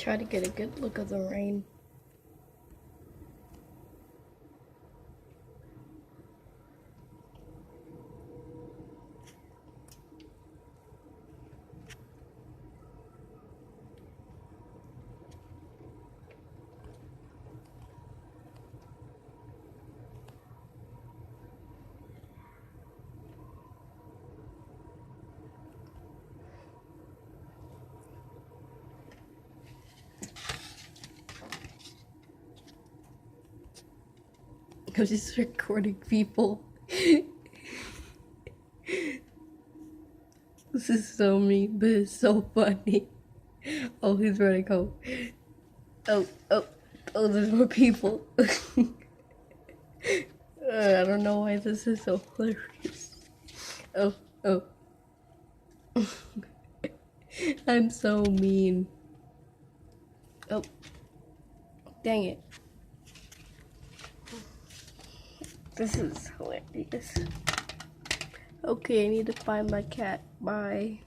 Try to get a good look of the rain. I'm just recording people. This is so mean, but it's so funny. Oh, he's running home. Oh, there's more people. I don't know why this is so hilarious. Oh. I'm so mean. Oh, dang it. This is hilarious. Okay, I need to find my cat. Bye.